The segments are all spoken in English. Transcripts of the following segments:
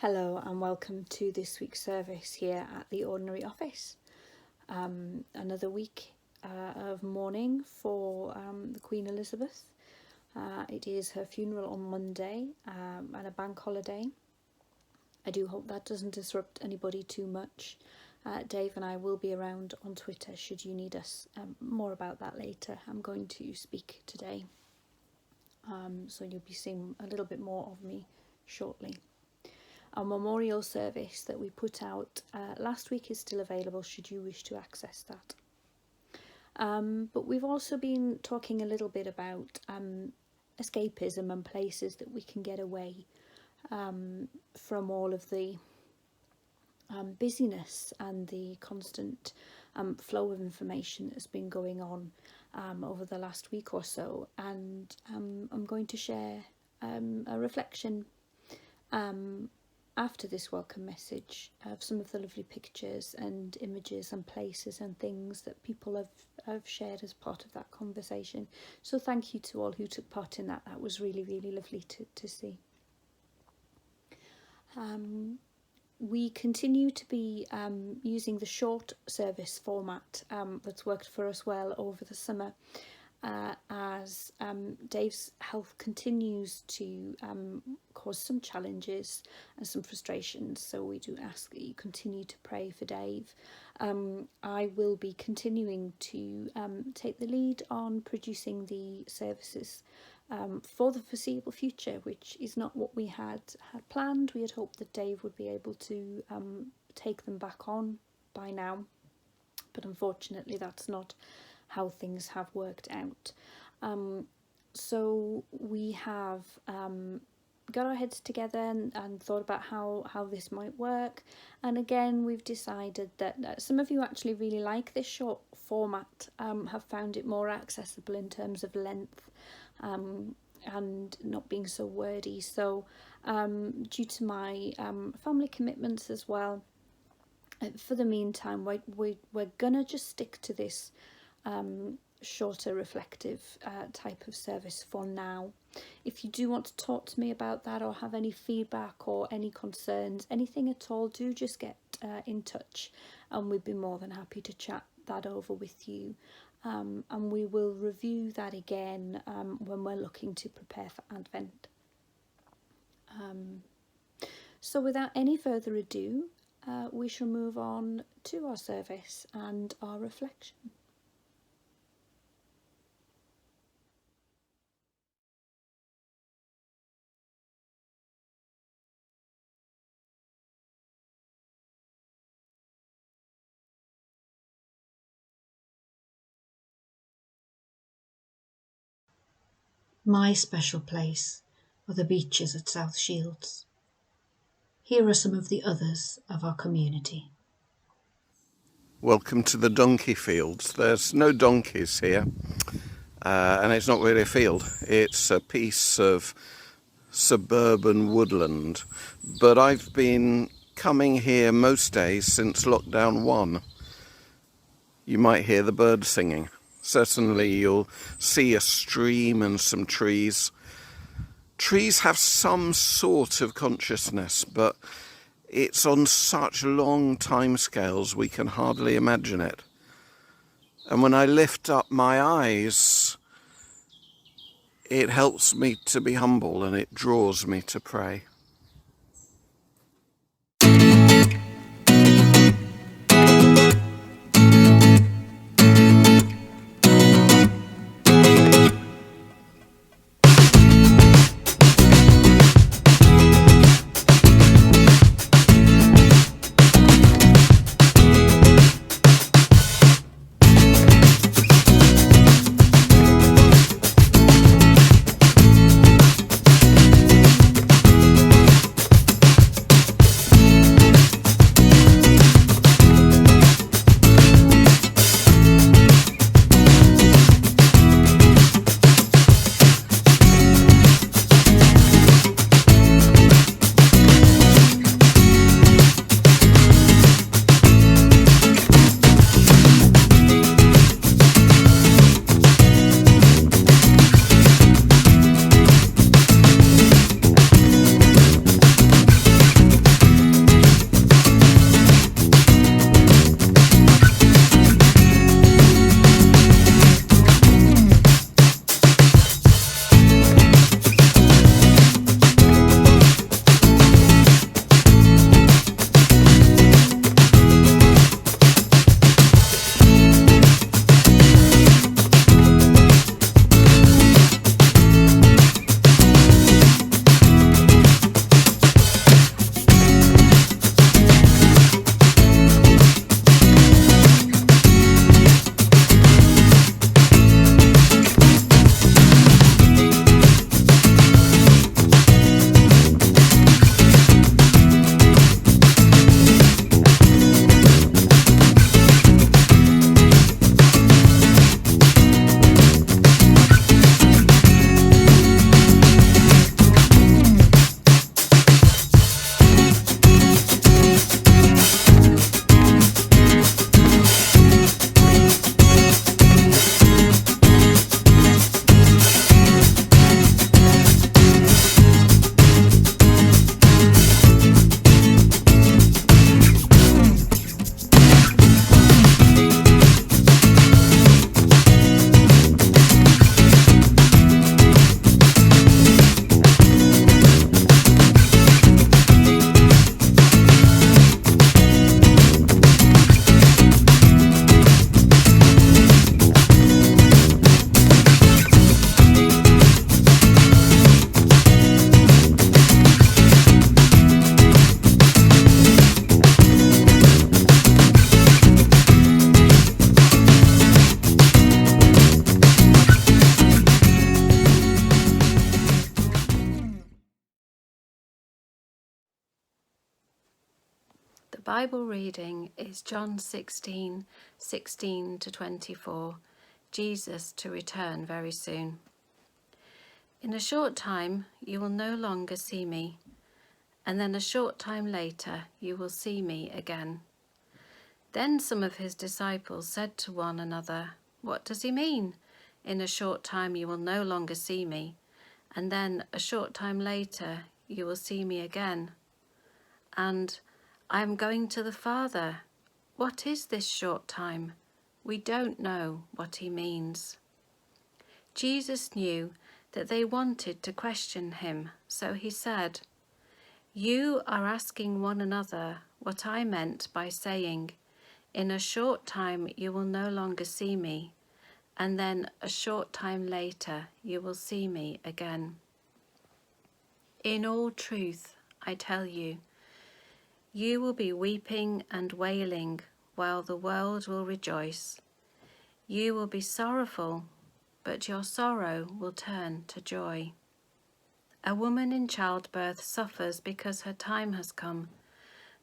Hello and welcome to this week's service here at the Ordinary Office. Another week of mourning for the Queen Elizabeth. It is her funeral on Monday and a bank holiday. I do hope that doesn't disrupt anybody too much. Dave and I will be around on Twitter should you need us. More about that later. I'm going to speak today. So you'll be seeing a little bit more of me shortly. Our memorial service that we put out last week is still available should you wish to access that. But we've also been talking a little bit about escapism and places that we can get away from all of the busyness and the constant flow of information that's been going on over the last week or so. And I'm going to share a reflection after this welcome message of some of the lovely pictures and images and places and things that people have shared as part of that conversation. So thank you to all who took part in that. That was really, really lovely to see. We continue to be using the short service format that's worked for us well over the summer. As Dave's health continues to cause some challenges and some frustrations, so we do ask that you continue to pray for Dave. I will be continuing to take the lead on producing the services for the foreseeable future, which is not what we had planned. We had hoped that Dave would be able to take them back on by now, but unfortunately that's not how things have worked out. So we have got our heads together and thought about how this might work. And again, we've decided that some of you actually really like this short format, have found it more accessible in terms of length and not being so wordy. So due to my family commitments as well, for the meantime, we're gonna just stick to this shorter reflective type of service for now. If you do want to talk to me about that or have any feedback or any concerns, anything at all, do just get in touch and we'd be more than happy to chat that over with you. And we will review that again when we're looking to prepare for Advent. So without any further ado, we shall move on to our service and our reflection. My special place are the beaches at South Shields. Here are some of the others of our community. Welcome to the donkey fields. There's no donkeys here, and it's not really a field. It's a piece of suburban woodland. But I've been coming here most days since lockdown 1. You might hear the birds singing. Certainly you'll see a stream and some trees. Trees have some sort of consciousness, but it's on such long time scales we can hardly imagine it. And when I lift up my eyes, it helps me to be humble and it draws me to pray. Bible reading is John 16:16 to 24, Jesus to return very soon. In a short time you will no longer see me, and then a short time later you will see me again. Then some of his disciples said to one another, "What does he mean? In a short time you will no longer see me, and then a short time later you will see me again. And I am going to the Father. What is this short time? We don't know what he means." Jesus knew that they wanted to question him, so he said, "You are asking one another what I meant by saying, 'In a short time you will no longer see me, and then a short time later you will see me again.' In all truth, I tell you, you will be weeping and wailing while the world will rejoice. You will be sorrowful, but your sorrow will turn to joy. A woman in childbirth suffers because her time has come,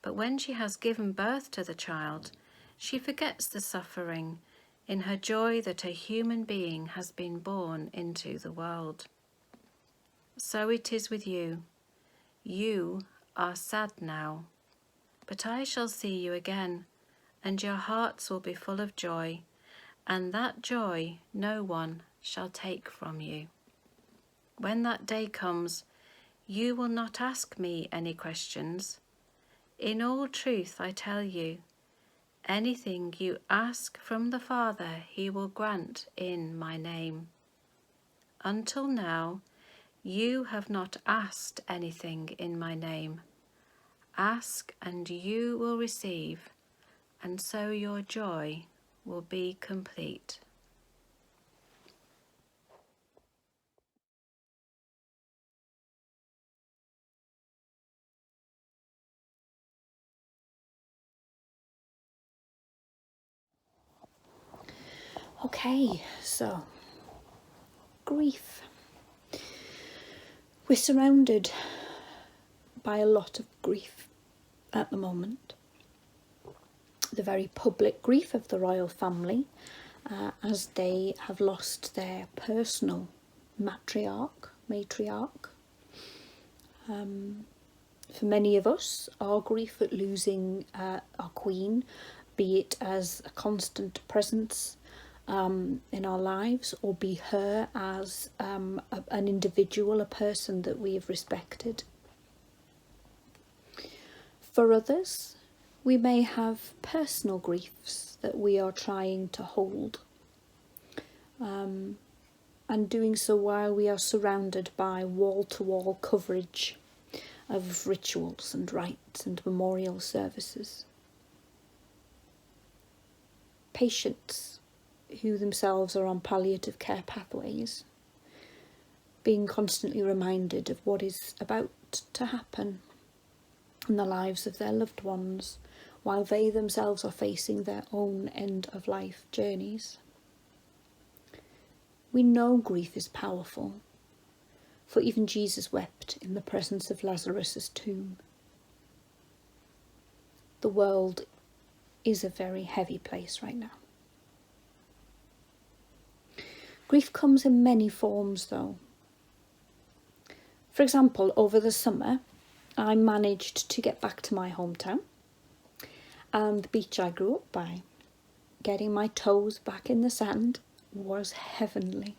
but when she has given birth to the child, she forgets the suffering in her joy that a human being has been born into the world. So it is with you. You are sad now, but I shall see you again, and your hearts will be full of joy, and that joy no one shall take from you. When that day comes, you will not ask me any questions. In all truth, I tell you, anything you ask from the Father, he will grant in my name. Until now, you have not asked anything in my name. Ask and you will receive, and so your joy will be complete." Okay, so grief. We're surrounded by a lot of grief at the moment. The very public grief of the royal family, as they have lost their personal matriarch. For many of us, our grief at losing our queen, be it as a constant presence in our lives, or be her as an individual, a person that we have respected. For others, we may have personal griefs that we are trying to hold, and doing so while we are surrounded by wall-to-wall coverage of rituals and rites and memorial services. Patients who themselves are on palliative care pathways, being constantly reminded of what is about to happen in the lives of their loved ones, while they themselves are facing their own end-of-life journeys. We know grief is powerful, for even Jesus wept in the presence of Lazarus' tomb. The world is a very heavy place right now. Grief comes in many forms, though. For example, over the summer, I managed to get back to my hometown and the beach I grew up by. Getting my toes back in the sand was heavenly.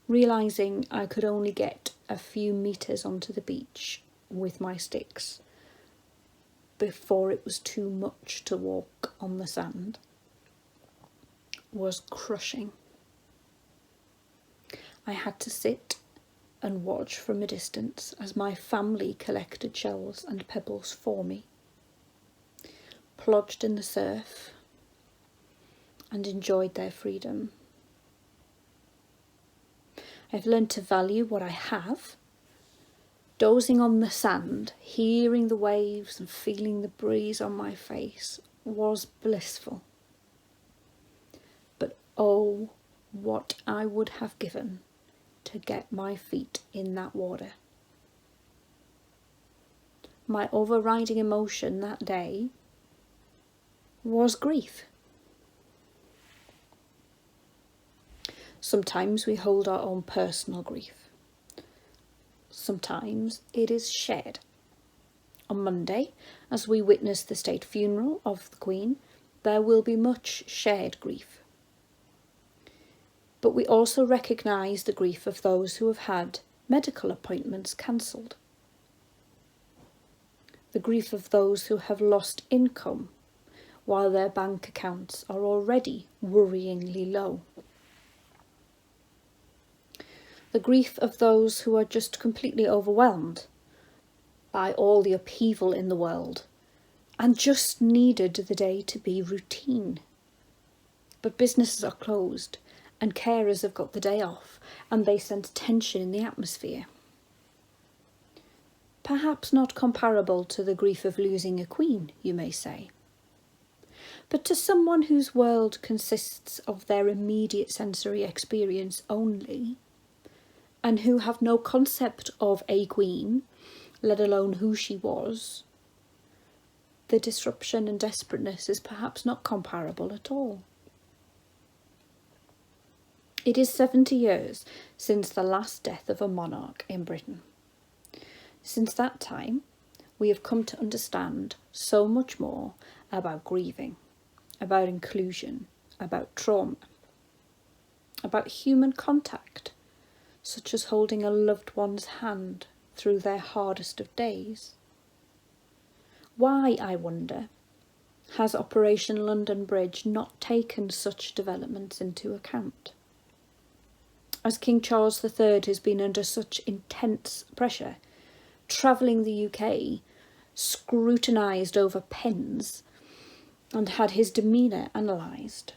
Realising I could only get a few metres onto the beach with my sticks before it was too much to walk on the sand was crushing. I had to sit and watch from a distance as my family collected shells and pebbles for me, plodged in the surf, and enjoyed their freedom. I've learned to value what I have. Dozing on the sand, hearing the waves and feeling the breeze on my face was blissful. But oh, what I would have given to get my feet in that water. my overriding emotion that day was grief. Sometimes we hold our own personal grief. Sometimes it is shared. On Monday, as we witness the state funeral of the Queen, there will be much shared grief. But we also recognise the grief of those who have had medical appointments cancelled. The grief of those who have lost income while their bank accounts are already worryingly low. The grief of those who are just completely overwhelmed by all the upheaval in the world and just needed the day to be routine. But businesses are closed and carers have got the day off and they sense tension in the atmosphere. Perhaps not comparable to the grief of losing a queen, you may say. But to someone whose world consists of their immediate sensory experience only, and who have no concept of a queen, let alone who she was, the disruption and desperateness is perhaps not comparable at all. It is 70 years since the last death of a monarch in Britain. Since that time, we have come to understand so much more about grieving, about inclusion, about trauma, about human contact, such as holding a loved one's hand through their hardest of days. Why, I wonder, has Operation London Bridge not taken such developments into account? As King Charles III has been under such intense pressure, travelling the UK, scrutinised over pens, and had his demeanour analysed,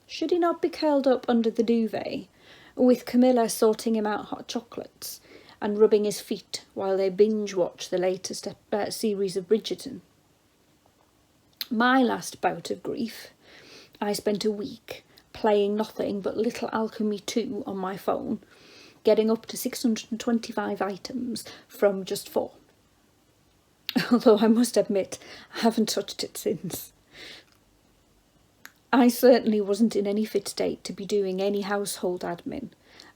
should he not be curled up under the duvet, with Camilla sorting him out hot chocolates and rubbing his feet while they binge-watch the latest series of Bridgerton? My last bout of grief, I spent a week playing nothing but Little Alchemy 2 on my phone, getting up to 625 items from just 4. Although I must admit, I haven't touched it since. I certainly wasn't in any fit state to be doing any household admin,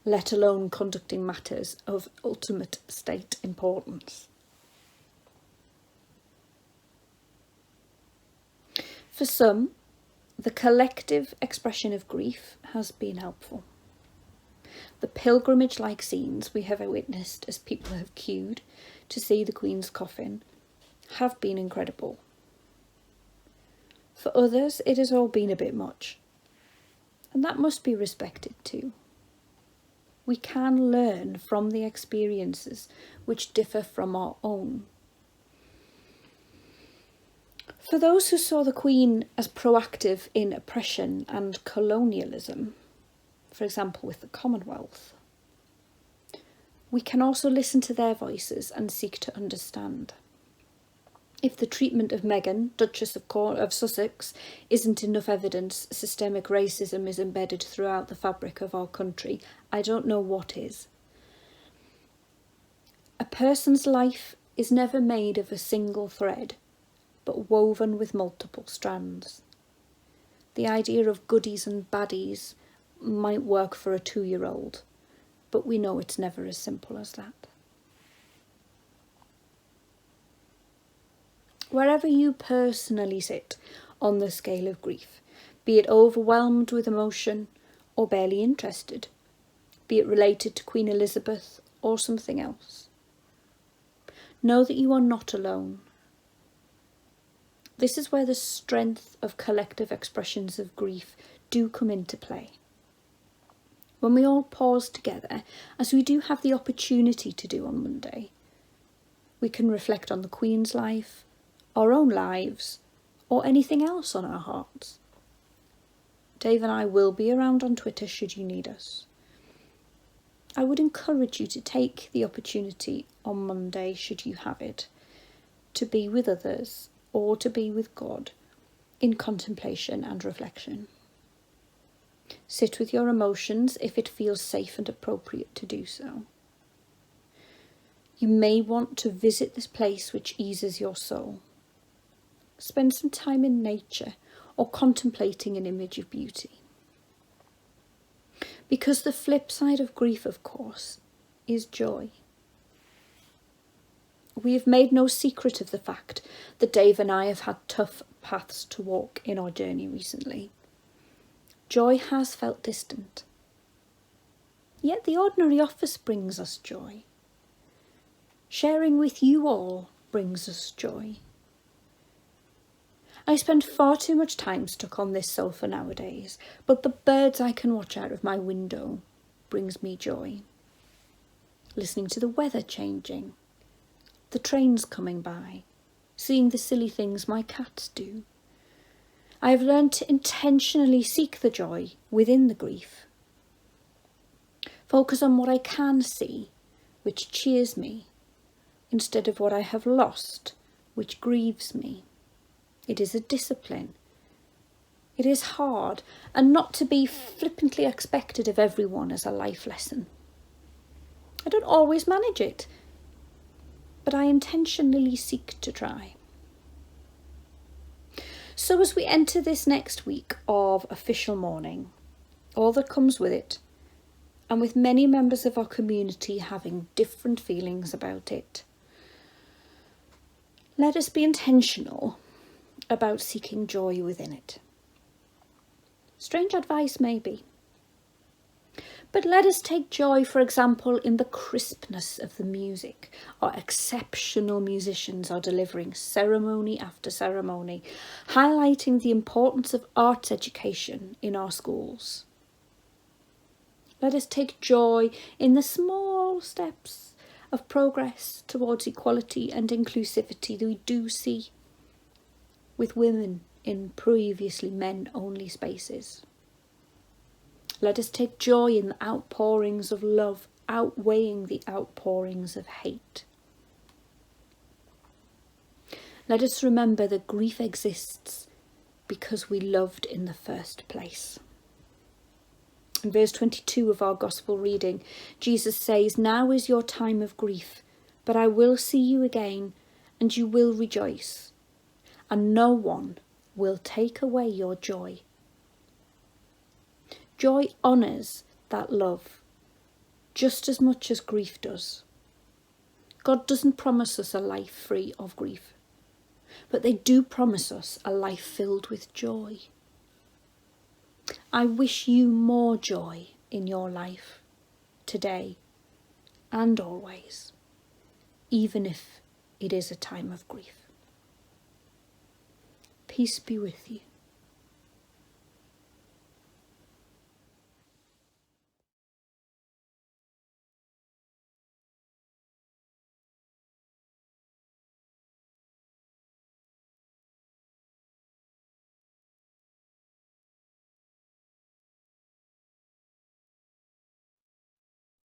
let alone conducting matters of ultimate state importance. For some, the collective expression of grief has been helpful. The pilgrimage-like scenes we have witnessed as people have queued to see the Queen's coffin have been incredible. For others, it has all been a bit much, and that must be respected too. We can learn from the experiences which differ from our own. For those who saw the Queen as proactive in oppression and colonialism, for example with the Commonwealth, we can also listen to their voices and seek to understand. If the treatment of Meghan, Duchess of Sussex, isn't enough evidence systemic racism is embedded throughout the fabric of our country, I don't know what is. A person's life is never made of a single thread, but woven with multiple strands. The idea of goodies and baddies might work for a 2-year-old, but we know it's never as simple as that. Wherever you personally sit on the scale of grief, be it overwhelmed with emotion or barely interested, be it related to Queen Elizabeth or something else, know that you are not alone. This is where the strength of collective expressions of grief do come into play. When we all pause together, as we do have the opportunity to do on Monday, we can reflect on the Queen's life, our own lives, or anything else on our hearts. Dave and I will be around on Twitter should you need us. I would encourage you to take the opportunity on Monday, should you have it, to be with others or to be with God in contemplation and reflection. Sit with your emotions if it feels safe and appropriate to do so. You may want to visit this place which eases your soul. Spend some time in nature or contemplating an image of beauty. Because the flip side of grief, of course, is joy. We have made no secret of the fact that Dave and I have had tough paths to walk in our journey recently. Joy has felt distant. Yet the ordinary office brings us joy. Sharing with you all brings us joy. I spend far too much time stuck on this sofa nowadays, but the birds I can watch out of my window brings me joy. Listening to the weather changing, the trains coming by, seeing the silly things my cats do. I have learned to intentionally seek the joy within the grief. Focus on what I can see, which cheers me, instead of what I have lost, which grieves me. It is a discipline. It is hard, and not to be flippantly expected of everyone as a life lesson. I don't always manage it, but I intentionally seek to try. So as we enter this next week of official mourning, all that comes with it, and with many members of our community having different feelings about it, let us be intentional about seeking joy within it. Strange advice maybe, but let us take joy, for example, in the crispness of the music. Our exceptional musicians are delivering ceremony after ceremony, highlighting the importance of arts education in our schools. Let us take joy in the small steps of progress towards equality and inclusivity that we do see with women in previously men-only spaces. Let us take joy in the outpourings of love, outweighing the outpourings of hate. Let us remember that grief exists because we loved in the first place. In verse 22 of our Gospel reading, Jesus says, "Now is your time of grief, but I will see you again, and you will rejoice, and no one will take away your joy." Joy honours that love just as much as grief does. God doesn't promise us a life free of grief, but they do promise us a life filled with joy. I wish you more joy in your life today and always, even if it is a time of grief. Peace be with you.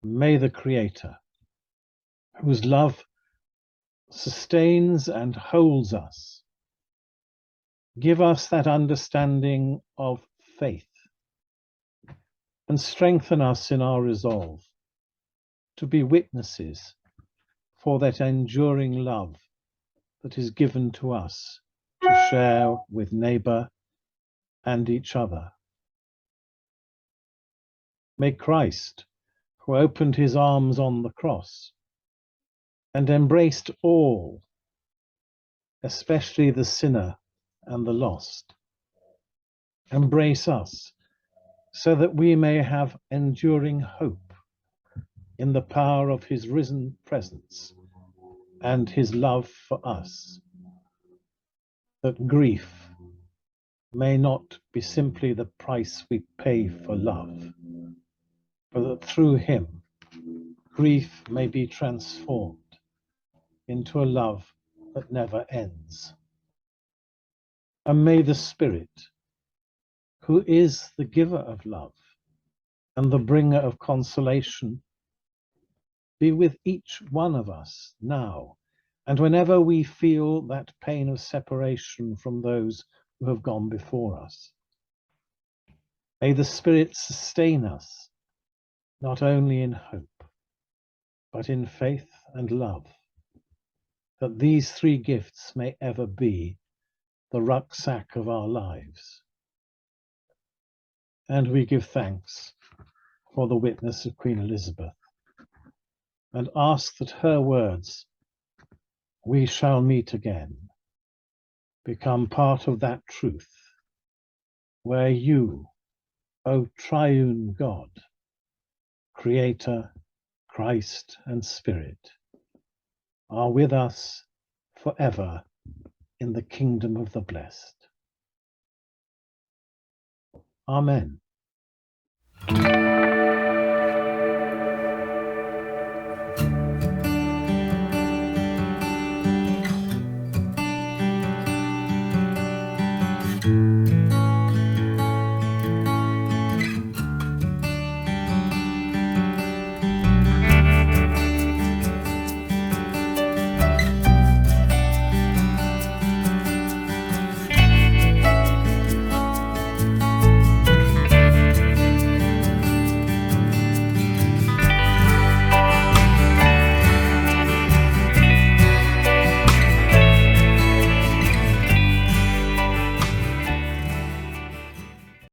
May the Creator, whose love sustains and holds us, give us that understanding of faith and strengthen us in our resolve to be witnesses for that enduring love that is given to us to share with neighbour and each other. May Christ, who opened his arms on the cross and embraced all, especially the sinner and the lost, embrace us so that we may have enduring hope in the power of his risen presence and his love for us, that grief may not be simply the price we pay for love, but that through him grief may be transformed into a love that never ends. And may the Spirit, who is the giver of love and the bringer of consolation, be with each one of us now and whenever we feel that pain of separation from those who have gone before us. May the Spirit sustain us, not only in hope, but in faith and love, that these three gifts may ever be the rucksack of our lives. And we give thanks for the witness of Queen Elizabeth, and ask that her words, "We shall meet again," become part of that truth, where you, O triune God, Creator, Christ, and Spirit, are with us forever in the kingdom of the blessed. Amen.